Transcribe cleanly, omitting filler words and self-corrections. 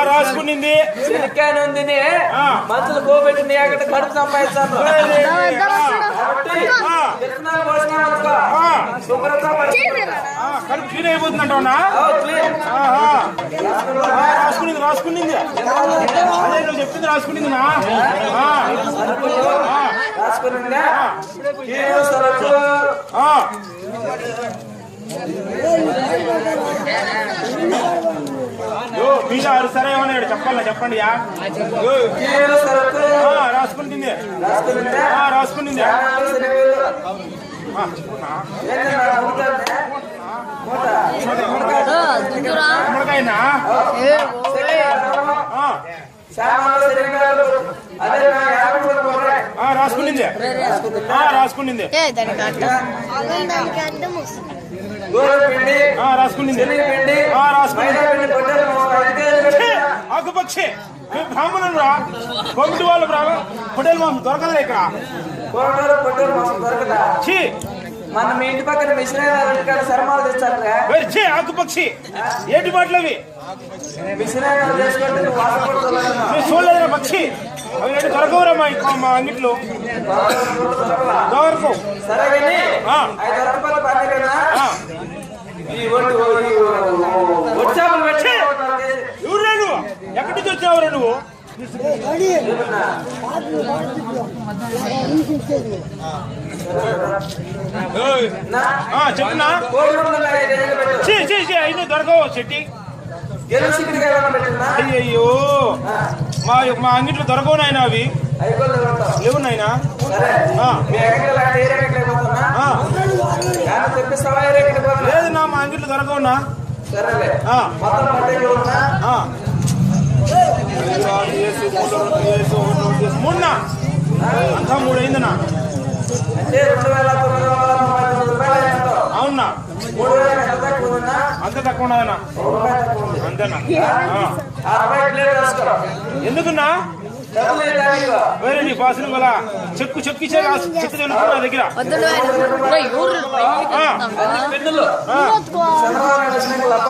రాసుకునింది మంచులు కోపెట్టింది అక్కడ కడుపు సంపాదిస్తాను కడుపు క్లీన్ అయిపోతుందంటా రాసుకునింది రాసుకునింది అదే నువ్వు చెప్పింది రాసుకునింది మీద సరే ఏమన్నాడు చెప్పాలా చెప్పండి రాసుకుంటుంది రాసుకుంటుంది గుమ్మడికాయనా రాసుకునింది రాసుకునింది రాసుకునింది ఆకుపక్షి బ్రాహ్మణులు రా కోమిటి వాళ్ళు హోటల్ మాంసం దొరకదా ఇక్కడ మన మీ ఇంటి పక్కన మిషన్ శర్మాలు తెచ్చారు ఆకుపక్షి ఏంటి మాటలవి మిషన్ చూడలేదురా పక్షి అవి ఏంటి దొరకవురా మా అంగిట్లో దొరకవు సరే ఎవరు నువ్వు ఎక్కడి నుంచి వచ్చావురా నువ్వు చెప్తున్నా అయినా దొరకవు చెట్టి అయ్యో మా అంగిట్లో దొరకవు నాయన అవి లేవు నాయన లేదు నా మా అంగిట్లో దొరకవునా మొన్న అంతా 3 అయిందనా అవునా అంత తక్కువ ఉన్నదన్నా అంతేనా ఎందుకున్నా వేరే నీ పాసిన వల్ల చెక్కు ఇచ్చే చెక్కు తెలుసు నా దగ్గర